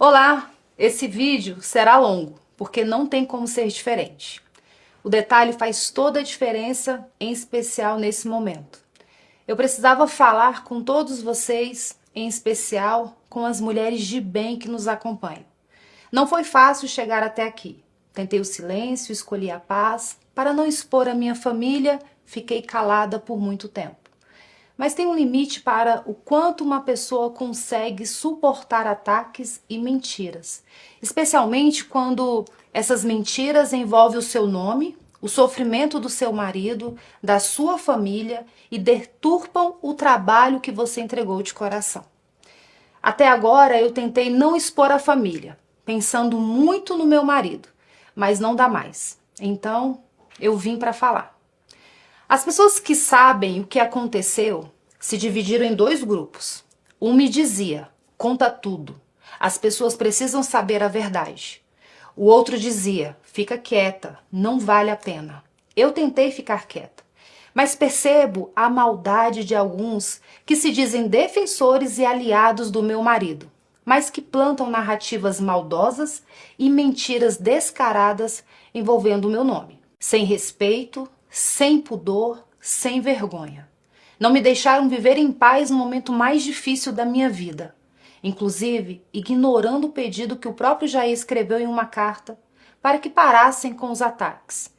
Olá, esse vídeo será longo, porque não tem como ser diferente. O detalhe faz toda a diferença, em especial nesse momento. Eu precisava falar com todos vocês, em especial com as mulheres de bem que nos acompanham. Não foi fácil chegar até aqui. Tentei o silêncio, escolhi a paz. Para não expor a minha família, fiquei calada por muito tempo. Mas tem um limite para o quanto uma pessoa consegue suportar ataques e mentiras, especialmente quando essas mentiras envolvem o seu nome, o sofrimento do seu marido, da sua família e deturpam o trabalho que você entregou de coração. Até agora eu tentei não expor a família, pensando muito no meu marido, mas não dá mais. Então eu vim para falar. As pessoas que sabem o que aconteceu se dividiram em dois grupos. Um me dizia, conta tudo, as pessoas precisam saber a verdade. O outro dizia, fica quieta, não vale a pena. Eu tentei ficar quieta, mas percebo a maldade de alguns que se dizem defensores e aliados do meu marido, mas que plantam narrativas maldosas e mentiras descaradas envolvendo o meu nome. Sem respeito, sem pudor, sem vergonha. Não me deixaram viver em paz no momento mais difícil da minha vida, inclusive ignorando o pedido que o próprio Jair escreveu em uma carta para que parassem com os ataques.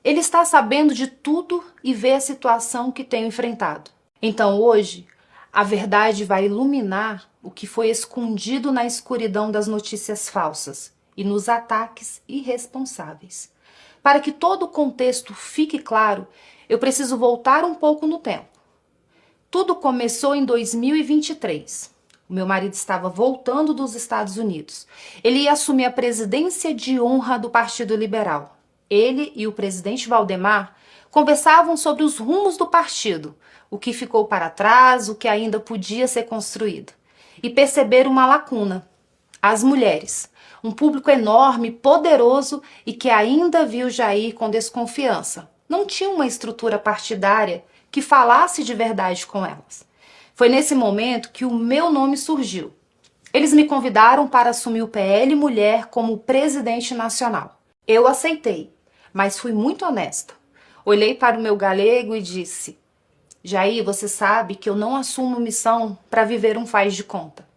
Ele está sabendo de tudo e vê a situação que tenho enfrentado. Então hoje, a verdade vai iluminar o que foi escondido na escuridão das notícias falsas e nos ataques irresponsáveis. Para que todo o contexto fique claro, eu preciso voltar um pouco no tempo. Tudo começou em 2023. O meu marido estava voltando dos Estados Unidos. Ele ia assumir a presidência de honra do Partido Liberal. Ele e o presidente Valdemar conversavam sobre os rumos do partido, o que ficou para trás, o que ainda podia ser construído. E perceberam uma lacuna: as mulheres. Um público enorme, poderoso e que ainda viu Jair com desconfiança. Não tinha uma estrutura partidária que falasse de verdade com elas. Foi nesse momento que o meu nome surgiu. Eles me convidaram para assumir o PL Mulher como presidente nacional. Eu aceitei, mas fui muito honesta. Olhei para o meu galego e disse: Jair, você sabe que eu não assumo missão para viver um faz de conta.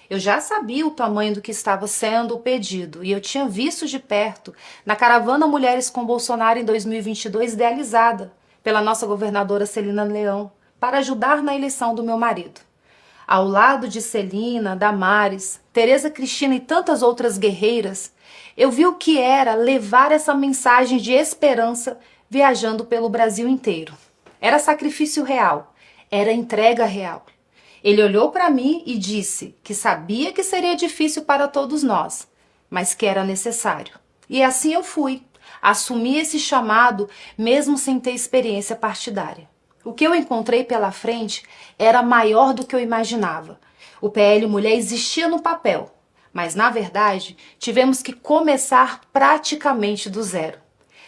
Eu já sabia o tamanho do que estava sendo o pedido e eu tinha visto de perto na caravana Mulheres com Bolsonaro em 2022 idealizada pela nossa governadora Celina Leão para ajudar na eleição do meu marido. Ao lado de Celina, Damares, Tereza Cristina e tantas outras guerreiras, eu vi o que era levar essa mensagem de esperança viajando pelo Brasil inteiro. Era sacrifício real, era entrega real. Ele olhou para mim e disse que sabia que seria difícil para todos nós, mas que era necessário. E assim eu fui, assumi esse chamado mesmo sem ter experiência partidária. O que eu encontrei pela frente era maior do que eu imaginava. O PL Mulher existia no papel, mas na verdade tivemos que começar praticamente do zero.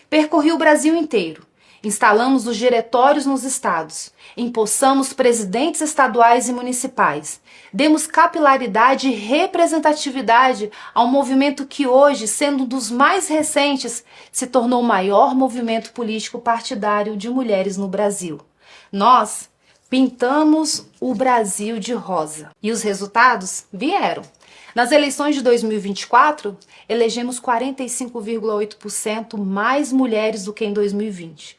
Percorri o Brasil inteiro. Instalamos os diretórios nos estados, empossamos presidentes estaduais e municipais, demos capilaridade e representatividade ao movimento que hoje, sendo um dos mais recentes, se tornou o maior movimento político partidário de mulheres no Brasil. Nós pintamos o Brasil de rosa e os resultados vieram. Nas eleições de 2024, elegemos 45,8% mais mulheres do que em 2020.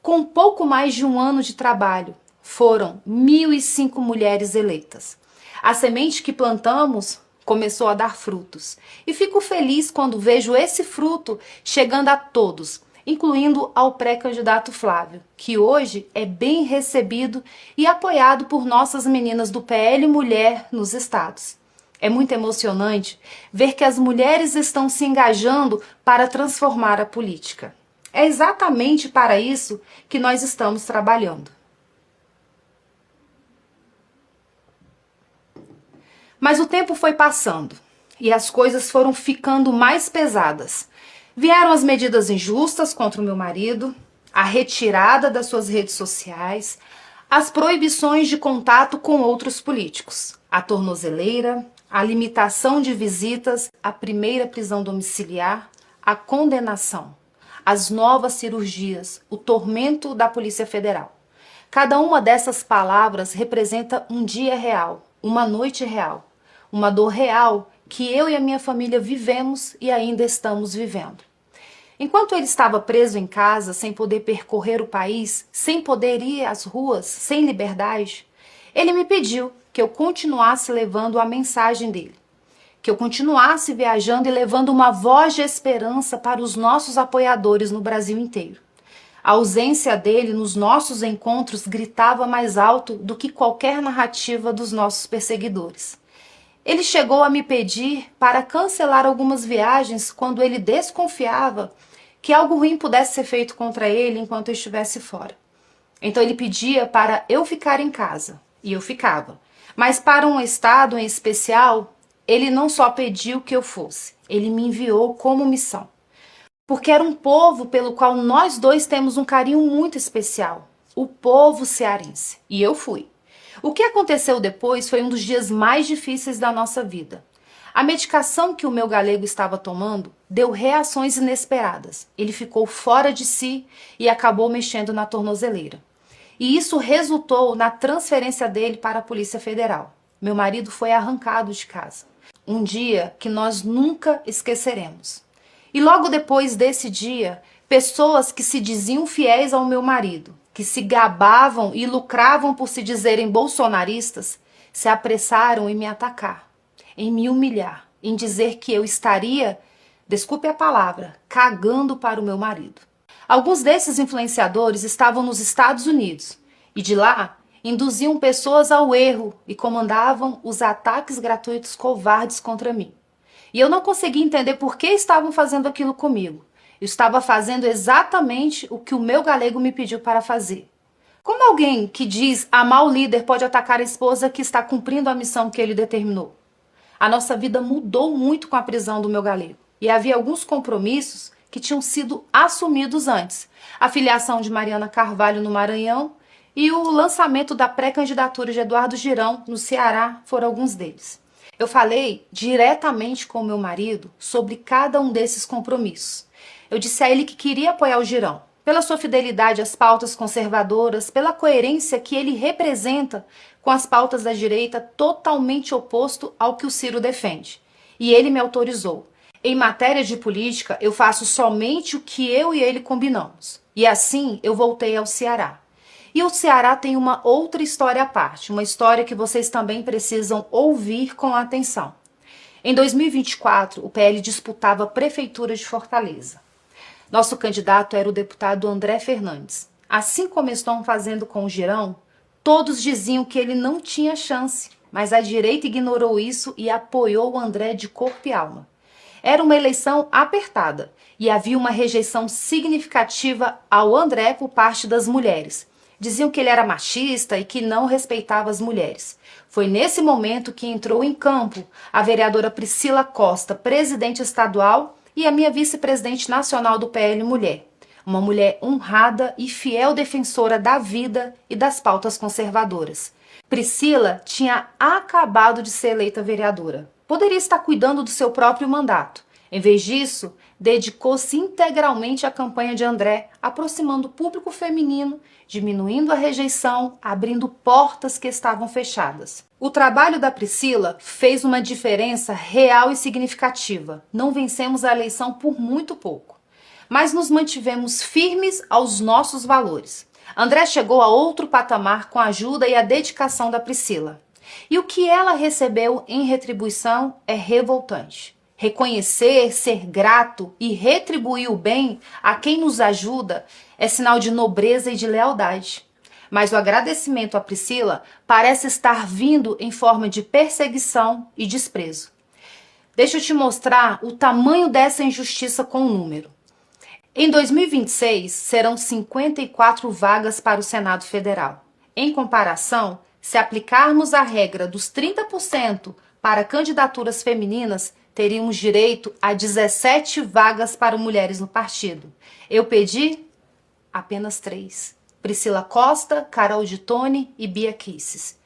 Com pouco mais de um ano de trabalho, foram 1.005 mulheres eleitas. A semente que plantamos começou a dar frutos. E fico feliz quando vejo esse fruto chegando a todos, incluindo ao pré-candidato Flávio, que hoje é bem recebido e apoiado por nossas meninas do PL Mulher nos estados. É muito emocionante ver que as mulheres estão se engajando para transformar a política. É exatamente para isso que nós estamos trabalhando. Mas o tempo foi passando e as coisas foram ficando mais pesadas. Vieram as medidas injustas contra o meu marido, a retirada das suas redes sociais, as proibições de contato com outros políticos, a tornozeleira, a limitação de visitas, a primeira prisão domiciliar, a condenação, as novas cirurgias, o tormento da Polícia Federal. Cada uma dessas palavras representa um dia real, uma noite real, uma dor real que eu e a minha família vivemos e ainda estamos vivendo. Enquanto ele estava preso em casa, sem poder percorrer o país, sem poder ir às ruas, sem liberdade, ele me pediu que eu continuasse levando a mensagem dele, que eu continuasse viajando e levando uma voz de esperança para os nossos apoiadores no Brasil inteiro. A ausência dele nos nossos encontros gritava mais alto do que qualquer narrativa dos nossos perseguidores. Ele chegou a me pedir para cancelar algumas viagens quando ele desconfiava que algo ruim pudesse ser feito contra ele enquanto eu estivesse fora. Então ele pedia para eu ficar em casa, e eu ficava. Mas para um estado em especial, ele não só pediu que eu fosse, ele me enviou como missão. Porque era um povo pelo qual nós dois temos um carinho muito especial, o povo cearense. E eu fui. O que aconteceu depois foi um dos dias mais difíceis da nossa vida. A medicação que o meu galego estava tomando deu reações inesperadas. Ele ficou fora de si e acabou mexendo na tornozeleira. E isso resultou na transferência dele para a Polícia Federal. Meu marido foi arrancado de casa. Um dia que nós nunca esqueceremos. E logo depois desse dia, pessoas que se diziam fiéis ao meu marido, que se gabavam e lucravam por se dizerem bolsonaristas, se apressaram em me atacar, em me humilhar, em dizer que eu estaria, desculpe a palavra, cagando para o meu marido. Alguns desses influenciadores estavam nos Estados Unidos e de lá induziam pessoas ao erro e comandavam os ataques gratuitos covardes contra mim. E eu não conseguia entender por que estavam fazendo aquilo comigo. Eu estava fazendo exatamente o que o meu galego me pediu para fazer. Como alguém que diz amar o líder pode atacar a esposa que está cumprindo a missão que ele determinou? A nossa vida mudou muito com a prisão do meu galego. E havia alguns compromissos que tinham sido assumidos antes. A filiação de Mariana Carvalho no Maranhão e o lançamento da pré-candidatura de Eduardo Girão no Ceará foram alguns deles. Eu falei diretamente com o meu marido sobre cada um desses compromissos. Eu disse a ele que queria apoiar o Girão, pela sua fidelidade às pautas conservadoras, pela coerência que ele representa com as pautas da direita, totalmente oposto ao que o Ciro defende. E ele me autorizou. Em matéria de política, eu faço somente o que eu e ele combinamos. E assim eu voltei ao Ceará. E o Ceará tem uma outra história à parte, uma história que vocês também precisam ouvir com atenção. Em 2024, o PL disputava a Prefeitura de Fortaleza. Nosso candidato era o deputado André Fernandes. Assim como estão fazendo com o Girão, todos diziam que ele não tinha chance, mas a direita ignorou isso e apoiou o André de corpo e alma. Era uma eleição apertada e havia uma rejeição significativa ao André por parte das mulheres. Diziam que ele era machista e que não respeitava as mulheres. Foi nesse momento que entrou em campo a vereadora Priscila Costa, presidente estadual, e a minha vice-presidente nacional do PL Mulher. Uma mulher honrada e fiel defensora da vida e das pautas conservadoras. Priscila tinha acabado de ser eleita vereadora. Poderia estar cuidando do seu próprio mandato. Em vez disso, dedicou-se integralmente à campanha de André, aproximando o público feminino, diminuindo a rejeição, abrindo portas que estavam fechadas. O trabalho da Priscila fez uma diferença real e significativa. Não vencemos a eleição por muito pouco, mas nos mantivemos firmes aos nossos valores. André chegou a outro patamar com a ajuda e a dedicação da Priscila. E o que ela recebeu em retribuição é revoltante. Reconhecer, ser grato e retribuir o bem a quem nos ajuda é sinal de nobreza e de lealdade. Mas o agradecimento à Priscila parece estar vindo em forma de perseguição e desprezo. Deixa eu te mostrar o tamanho dessa injustiça com o número. Em 2026, serão 54 vagas para o Senado Federal. Em comparação, se aplicarmos a regra dos 30% para candidaturas femininas, teríamos direito a 17 vagas para mulheres no partido. Eu pedi apenas 3. Priscila Costa, Carol de Tone e Bia Kisses.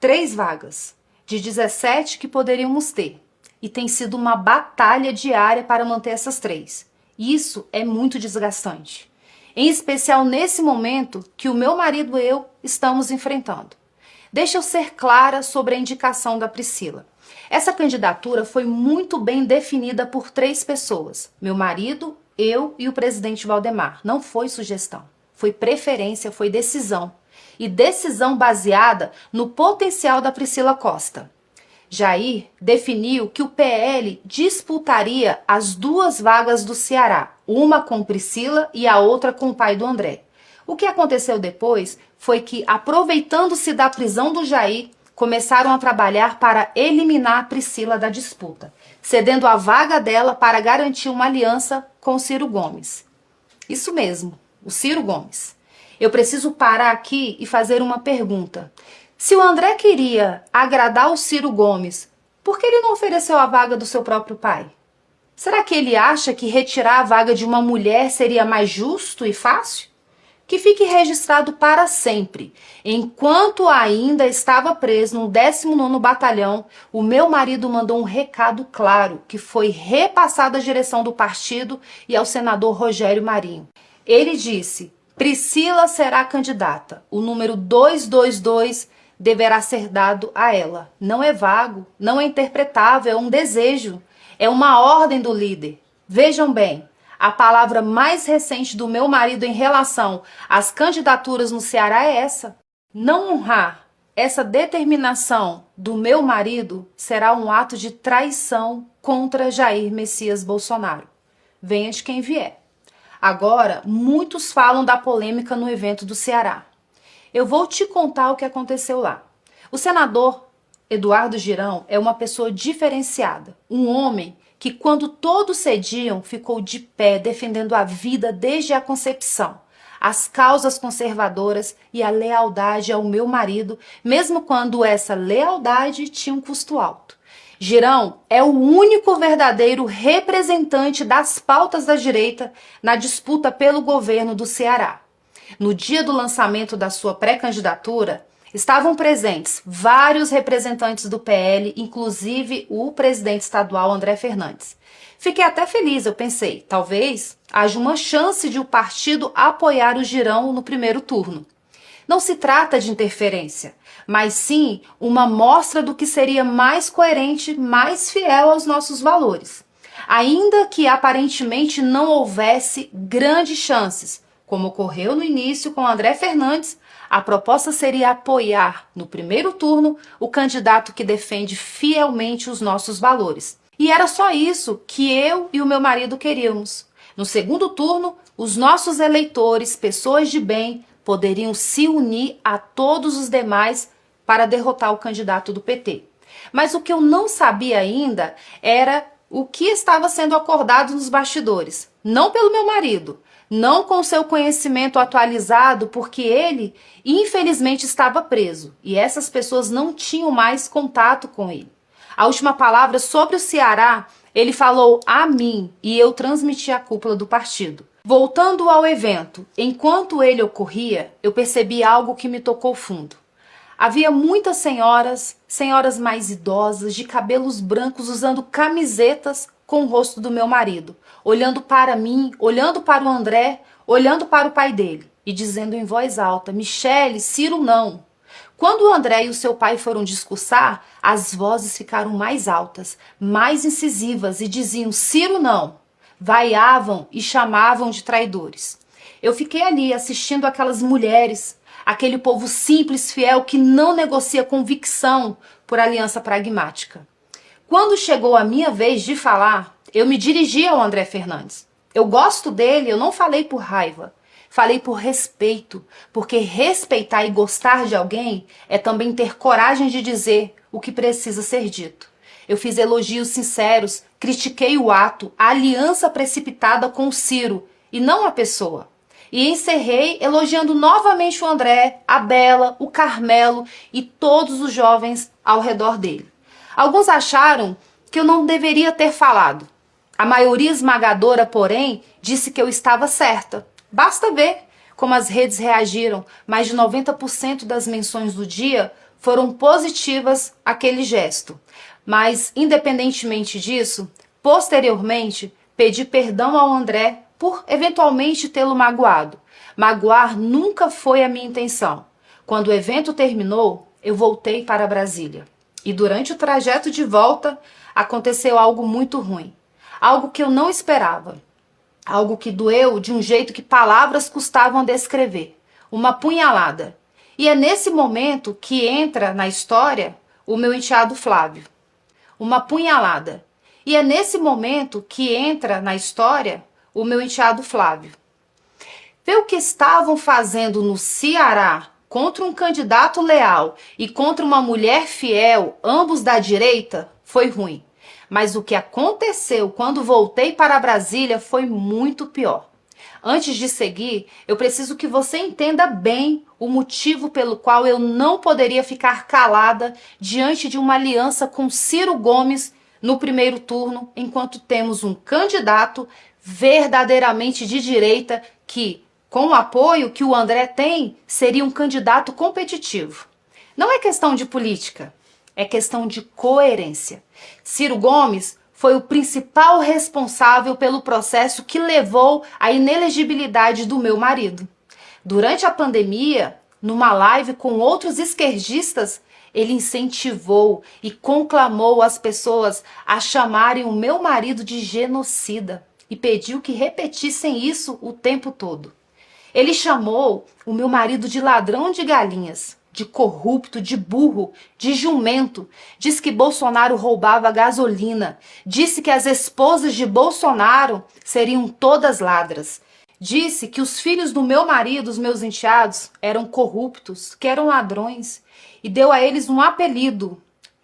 3 vagas. de 17 que poderíamos ter. E tem sido uma batalha diária para manter essas 3. Isso é muito desgastante. Em especial nesse momento que o meu marido e eu estamos enfrentando. Deixa eu ser clara sobre a indicação da Priscila. Essa candidatura foi muito bem definida por 3 pessoas. Meu marido, eu e o presidente Valdemar. Não foi sugestão, foi preferência, foi decisão. E decisão baseada no potencial da Priscila Costa. Jair definiu que o PL disputaria as 2 vagas do Ceará, uma com Priscila e a outra com o pai do André. O que aconteceu depois foi que, aproveitando-se da prisão do Jair, começaram a trabalhar para eliminar a Priscila da disputa, cedendo a vaga dela para garantir uma aliança com o Ciro Gomes. Isso mesmo, o Ciro Gomes. Eu preciso parar aqui e fazer uma pergunta. Se o André queria agradar o Ciro Gomes, por que ele não ofereceu a vaga do seu próprio pai? Será que ele acha que retirar a vaga de uma mulher seria mais justo e fácil? Que fique registrado para sempre. Enquanto ainda estava preso no 19º Batalhão, o meu marido mandou um recado claro, que foi repassado à direção do partido e ao senador Rogério Marinho. Ele disse: Priscila será candidata. O número 222 deverá ser dado a ela. Não é vago, não é interpretável, é um desejo, é uma ordem do líder. Vejam bem, a palavra mais recente do meu marido em relação às candidaturas no Ceará é essa. Não honrar essa determinação do meu marido será um ato de traição contra Jair Messias Bolsonaro. Venha de quem vier. Agora, muitos falam da polêmica no evento do Ceará. Eu vou te contar o que aconteceu lá. O senador Eduardo Girão é uma pessoa diferenciada, um homem que, quando todos cediam, ficou de pé defendendo a vida desde a concepção, as causas conservadoras e a lealdade ao meu marido, mesmo quando essa lealdade tinha um custo alto. Girão é o único verdadeiro representante das pautas da direita na disputa pelo governo do Ceará. No dia do lançamento da sua pré-candidatura, estavam presentes vários representantes do PL, inclusive o presidente estadual André Fernandes. Fiquei até feliz, eu pensei, talvez haja uma chance de o partido apoiar o Girão no primeiro turno. Não se trata de interferência, mas sim uma mostra do que seria mais coerente, mais fiel aos nossos valores. Ainda que aparentemente não houvesse grandes chances, como ocorreu no início com André Fernandes, a proposta seria apoiar, no primeiro turno, o candidato que defende fielmente os nossos valores. E era só isso que eu e o meu marido queríamos. No segundo turno, os nossos eleitores, pessoas de bem, poderiam se unir a todos os demais para derrotar o candidato do PT. Mas o que eu não sabia ainda era o que estava sendo acordado nos bastidores. Não pelo meu marido, não com seu conhecimento atualizado, porque ele, infelizmente, estava preso e essas pessoas não tinham mais contato com ele. A última palavra sobre o Ceará, ele falou a mim e eu transmiti a cúpula do partido. Voltando ao evento, enquanto ele ocorria, eu percebi algo que me tocou fundo. Havia muitas senhoras mais idosas, de cabelos brancos, usando camisetas com o rosto do meu marido, olhando para mim, olhando para o André, olhando para o pai dele e dizendo em voz alta: Michele, Ciro não. Quando o André e o seu pai foram discursar, as vozes ficaram mais altas, mais incisivas e diziam: Ciro não. Vaiavam e chamavam de traidores. Eu fiquei ali assistindo aquelas mulheres, aquele povo simples, fiel, que não negocia convicção por aliança pragmática. Quando chegou a minha vez de falar, eu me dirigi ao André Fernandes. Eu gosto dele, eu não falei por raiva. Falei por respeito, porque respeitar e gostar de alguém é também ter coragem de dizer o que precisa ser dito. Eu fiz elogios sinceros, critiquei o ato, a aliança precipitada com o Ciro, e não a pessoa. E encerrei elogiando novamente o André, a Bela, o Carmelo e todos os jovens ao redor dele. Alguns acharam que eu não deveria ter falado. A maioria esmagadora, porém, disse que eu estava certa. Basta ver como as redes reagiram. Mais de 90% das menções do dia foram positivas àquele gesto. Mas, independentemente disso, posteriormente, pedi perdão ao André por eventualmente tê-lo magoado. Magoar nunca foi a minha intenção. Quando o evento terminou, eu voltei para Brasília. E durante o trajeto de volta, aconteceu algo muito ruim. Algo que eu não esperava. Algo que doeu de um jeito que palavras custavam a descrever. Uma punhalada. E é nesse momento que entra na história o meu enteado Flávio. Uma punhalada. E é nesse momento que entra na história o meu enteado Flávio. Ver o que estavam fazendo no Ceará contra um candidato leal e contra uma mulher fiel, ambos da direita, foi ruim. Mas o que aconteceu quando voltei para Brasília foi muito pior. Antes de seguir, eu preciso que você entenda bem o motivo pelo qual eu não poderia ficar calada diante de uma aliança com Ciro Gomes no primeiro turno, enquanto temos um candidato verdadeiramente de direita que, com o apoio que o André tem, seria um candidato competitivo. Não é questão de política, é questão de coerência. Ciro Gomes foi o principal responsável pelo processo que levou à inelegibilidade do meu marido. Durante a pandemia, numa live com outros esquerdistas, ele incentivou e conclamou as pessoas a chamarem o meu marido de genocida e pediu que repetissem isso o tempo todo. Ele chamou o meu marido de ladrão de galinhas, de corrupto, de burro, de jumento. Diz que Bolsonaro roubava gasolina. Disse que as esposas de Bolsonaro seriam todas ladras. Disse que os filhos do meu marido, os meus enteados, eram corruptos, que eram ladrões. E deu a eles um apelido: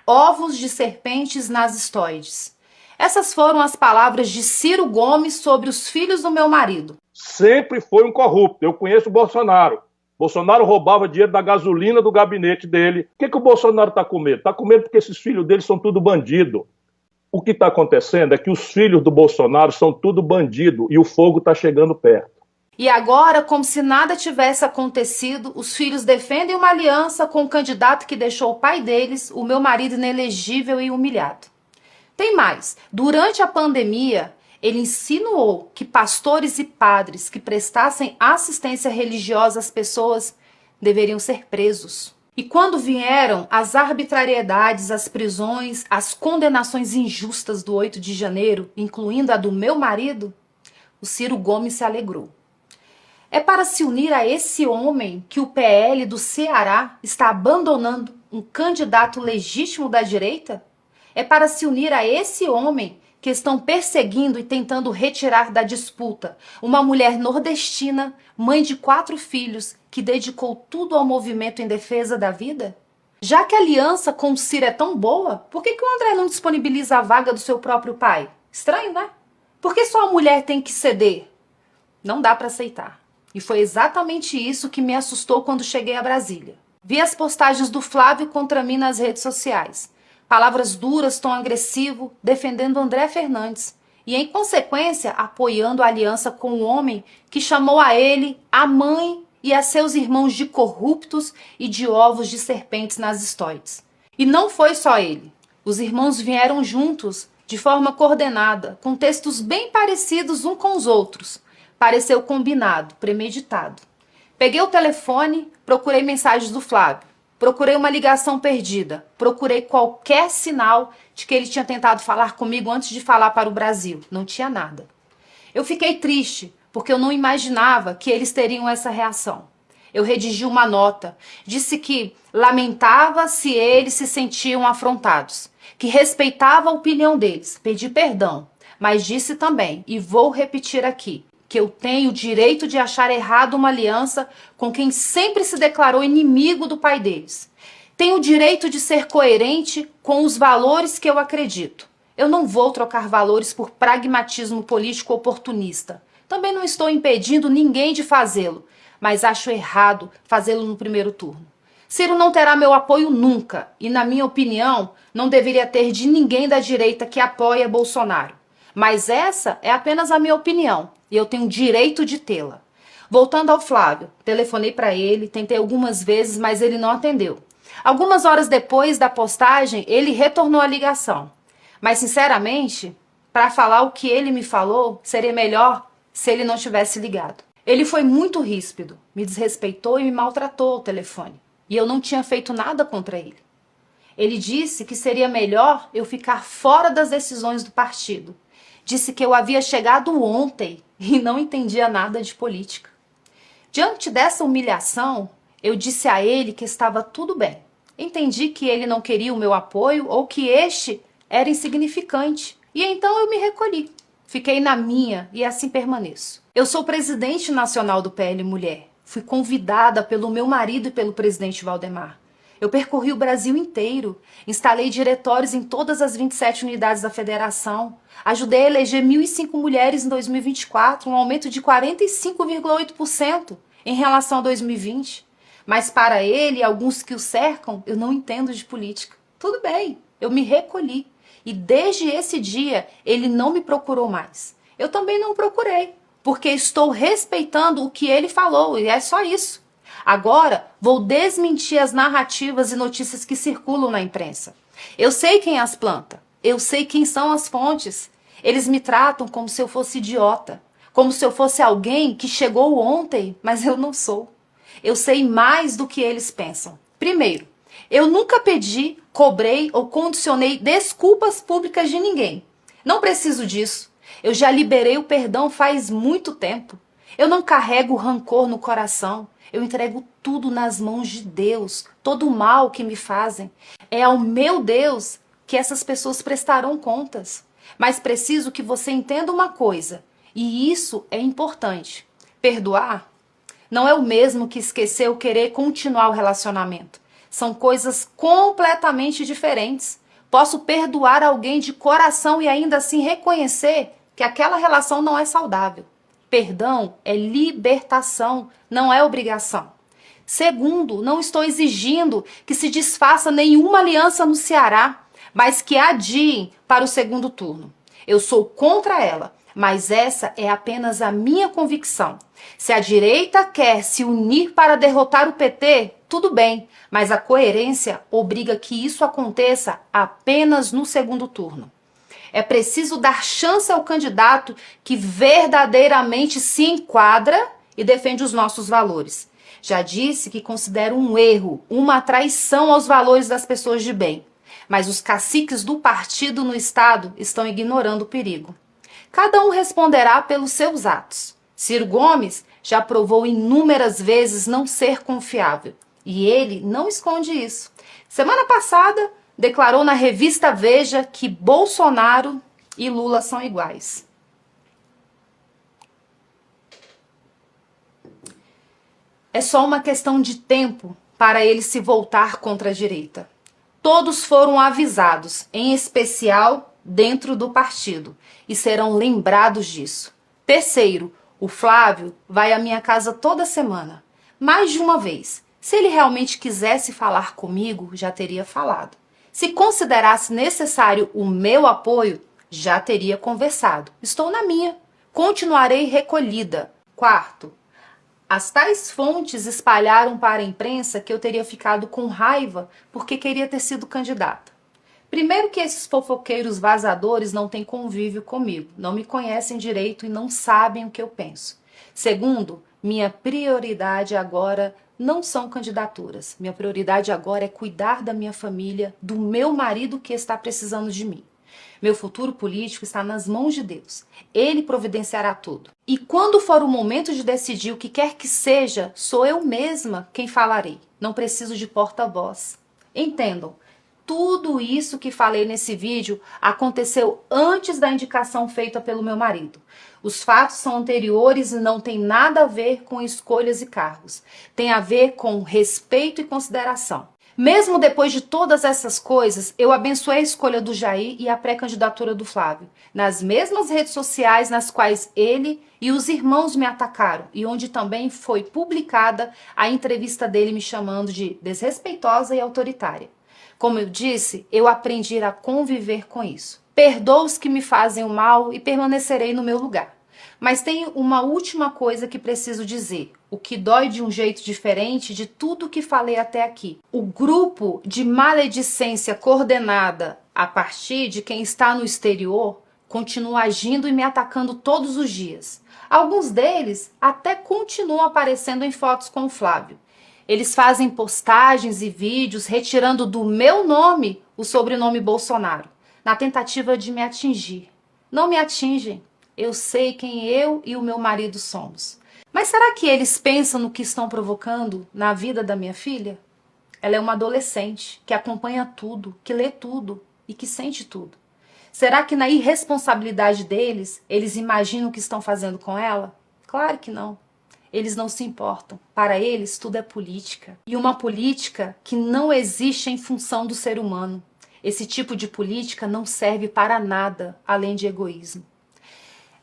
ovos de serpentes nazistoides. Essas foram as palavras de Ciro Gomes sobre os filhos do meu marido. Sempre foi um corrupto. Eu conheço o Bolsonaro. Bolsonaro roubava dinheiro da gasolina do gabinete dele. O que o Bolsonaro está com medo? Está com medo porque esses filhos dele são tudo bandido. O que está acontecendo é que os filhos do Bolsonaro são tudo bandido e o fogo está chegando perto. E agora, como se nada tivesse acontecido, os filhos defendem uma aliança com o candidato que deixou o pai deles, o meu marido, inelegível e humilhado. Tem mais. Durante a pandemia, ele insinuou que pastores e padres que prestassem assistência religiosa às pessoas deveriam ser presos. E quando vieram as arbitrariedades, as prisões, as condenações injustas do 8 de janeiro, incluindo a do meu marido, o Ciro Gomes se alegrou. É para se unir a esse homem que o PL do Ceará está abandonando um candidato legítimo da direita? É para se unir a esse homem que estão perseguindo e tentando retirar da disputa uma mulher nordestina, mãe de 4 filhos, que dedicou tudo ao movimento em defesa da vida? Já que a aliança com o Ciro é tão boa, por que o André não disponibiliza a vaga do seu próprio pai? Estranho, né? Por que só a mulher tem que ceder? Não dá para aceitar. E foi exatamente isso que me assustou quando cheguei a Brasília. Vi as postagens do Flávio contra mim nas redes sociais. Palavras duras, tom agressivo, defendendo André Fernandes. E, em consequência, apoiando a aliança com o homem que chamou a ele, a mãe e a seus irmãos de corruptos e de ovos de serpentes nazistoides. E não foi só ele. Os irmãos vieram juntos, de forma coordenada, com textos bem parecidos uns com os outros. Pareceu combinado, premeditado. Peguei o telefone, procurei mensagens do Flávio. Procurei uma ligação perdida. Procurei qualquer sinal de que ele tinha tentado falar comigo antes de falar para o Brasil. Não tinha nada. Eu fiquei triste, porque eu não imaginava que eles teriam essa reação. Eu redigi uma nota. Disse que lamentava se eles se sentiam afrontados. Que respeitava a opinião deles. Pedi perdão. Mas disse também, e vou repetir aqui, que eu tenho o direito de achar errado uma aliança com quem sempre se declarou inimigo do pai deles. Tenho o direito de ser coerente com os valores que eu acredito. Eu não vou trocar valores por pragmatismo político oportunista. Também não estou impedindo ninguém de fazê-lo, mas acho errado fazê-lo no primeiro turno. Ciro não terá meu apoio nunca e, na minha opinião, não deveria ter de ninguém da direita que apoia Bolsonaro. Mas essa é apenas a minha opinião e eu tenho direito de tê-la. Voltando ao Flávio, telefonei para ele, tentei algumas vezes, mas ele não atendeu. Algumas horas depois da postagem, ele retornou a ligação. Mas, sinceramente, para falar o que ele me falou, seria melhor se ele não tivesse ligado. Ele foi muito ríspido, me desrespeitou e me maltratou ao telefone. E eu não tinha feito nada contra ele. Ele disse que seria melhor eu ficar fora das decisões do partido. Disse que eu havia chegado ontem e não entendia nada de política. Diante dessa humilhação, eu disse a ele que estava tudo bem. Entendi que ele não queria o meu apoio ou que este era insignificante. E então eu me recolhi. Fiquei na minha e assim permaneço. Eu sou presidente nacional do PL Mulher. Fui convidada pelo meu marido e pelo presidente Valdemar. Eu percorri o Brasil inteiro, instalei diretórios em todas as 27 unidades da federação, ajudei a eleger 1.005 mulheres em 2024, um aumento de 45,8% em relação a 2020. Mas para ele e alguns que o cercam, eu não entendo de política. Tudo bem, eu me recolhi. E desde esse dia, ele não me procurou mais. Eu também não procurei, porque estou respeitando o que ele falou, e é só isso. Agora, vou desmentir as narrativas e notícias que circulam na imprensa. Eu sei quem as planta, eu sei quem são as fontes. Eles me tratam como se eu fosse idiota, como se eu fosse alguém que chegou ontem, mas eu não sou. Eu sei mais do que eles pensam. Primeiro, eu nunca pedi, cobrei ou condicionei desculpas públicas de ninguém. Não preciso disso. Eu já liberei o perdão faz muito tempo. Eu não carrego rancor no coração. Eu entrego tudo nas mãos de Deus. Todo o mal que me fazem. É ao meu Deus que essas pessoas prestarão contas. Mas preciso que você entenda uma coisa. E isso é importante. Perdoar não é o mesmo que esquecer ou querer continuar o relacionamento. São coisas completamente diferentes. Posso perdoar alguém de coração e ainda assim reconhecer que aquela relação não é saudável. Perdão é libertação, não é obrigação. Segundo, não estou exigindo que se desfaça nenhuma aliança no Ceará, mas que adiem para o segundo turno. Eu sou contra ela, mas essa é apenas a minha convicção. Se a direita quer se unir para derrotar o PT, tudo bem, mas a coerência obriga que isso aconteça apenas no segundo turno. É preciso dar chance ao candidato que verdadeiramente se enquadra e defende os nossos valores. Já disse que considero um erro, uma traição aos valores das pessoas de bem. Mas os caciques do partido no Estado estão ignorando o perigo. Cada um responderá pelos seus atos. Ciro Gomes já provou inúmeras vezes não ser confiável. E ele não esconde isso. Semana passada, declarou na revista Veja que Bolsonaro e Lula são iguais. É só uma questão de tempo para ele se voltar contra a direita. Todos foram avisados, em especial dentro do partido, e serão lembrados disso. Terceiro, o Flávio vai à minha casa toda semana, mais de uma vez. Se ele realmente quisesse falar comigo, já teria falado. Se considerasse necessário o meu apoio, já teria conversado. Estou na minha. Continuarei recolhida. Quarto, as tais fontes espalharam para a imprensa que eu teria ficado com raiva porque queria ter sido candidata. Primeiro que esses fofoqueiros vazadores não têm convívio comigo, não me conhecem direito e não sabem o que eu penso. Segundo, minha prioridade agora não são candidaturas. Minha prioridade agora é cuidar da minha família, do meu marido que está precisando de mim. Meu futuro político está nas mãos de Deus. Ele providenciará tudo. E quando for o momento de decidir o que quer que seja, sou eu mesma quem falarei. Não preciso de porta-voz. Entendam, tudo isso que falei nesse vídeo aconteceu antes da indicação feita pelo meu marido. Os fatos são anteriores e não tem nada a ver com escolhas e cargos. Tem a ver com respeito e consideração. Mesmo depois de todas essas coisas, eu abençoei a escolha do Jair e a pré-candidatura do Flávio, nas mesmas redes sociais nas quais ele e os irmãos me atacaram, e onde também foi publicada a entrevista dele me chamando de desrespeitosa e autoritária. Como eu disse, eu aprendi a conviver com isso. Perdoo os que me fazem o mal e permanecerei no meu lugar. Mas tem uma última coisa que preciso dizer, o que dói de um jeito diferente de tudo que falei até aqui. O grupo de maledicência coordenada a partir de quem está no exterior continua agindo e me atacando todos os dias. Alguns deles até continuam aparecendo em fotos com o Flávio. Eles fazem postagens e vídeos retirando do meu nome o sobrenome Bolsonaro, na tentativa de me atingir. Não me atingem. Eu sei quem eu e o meu marido somos. Mas será que eles pensam no que estão provocando na vida da minha filha? Ela é uma adolescente que acompanha tudo, que lê tudo e que sente tudo. Será que na irresponsabilidade deles, eles imaginam o que estão fazendo com ela? Claro que não. Eles não se importam. Para eles, tudo é política. E uma política que não existe em função do ser humano. Esse tipo de política não serve para nada além de egoísmo.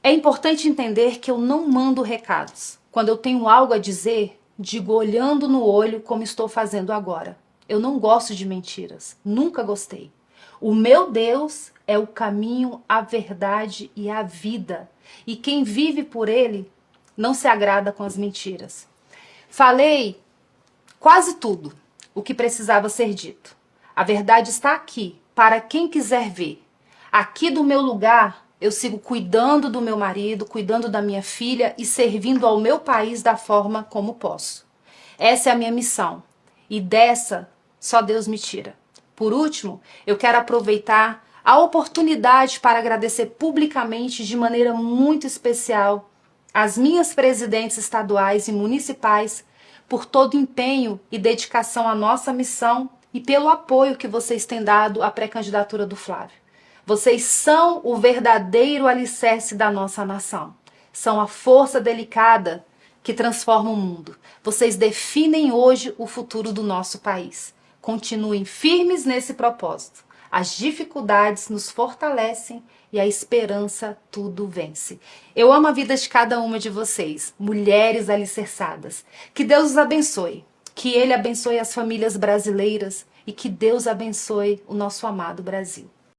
É importante entender que eu não mando recados. Quando eu tenho algo a dizer, digo olhando no olho como estou fazendo agora. Eu não gosto de mentiras. Nunca gostei. O meu Deus é o caminho, a verdade e a vida. E quem vive por ele não se agrada com as mentiras. Falei quase tudo o que precisava ser dito. A verdade está aqui, para quem quiser ver. Aqui do meu lugar, eu sigo cuidando do meu marido, cuidando da minha filha e servindo ao meu país da forma como posso. Essa é a minha missão. E dessa, só Deus me tira. Por último, eu quero aproveitar a oportunidade para agradecer publicamente, de maneira muito especial, as minhas presidentes estaduais e municipais por todo o empenho e dedicação à nossa missão e pelo apoio que vocês têm dado à pré-candidatura do Flávio. Vocês são o verdadeiro alicerce da nossa nação. São a força delicada que transforma o mundo. Vocês definem hoje o futuro do nosso país. Continuem firmes nesse propósito. As dificuldades nos fortalecem e a esperança tudo vence. Eu amo a vida de cada uma de vocês, mulheres alicerçadas. Que Deus os abençoe, que Ele abençoe as famílias brasileiras e que Deus abençoe o nosso amado Brasil.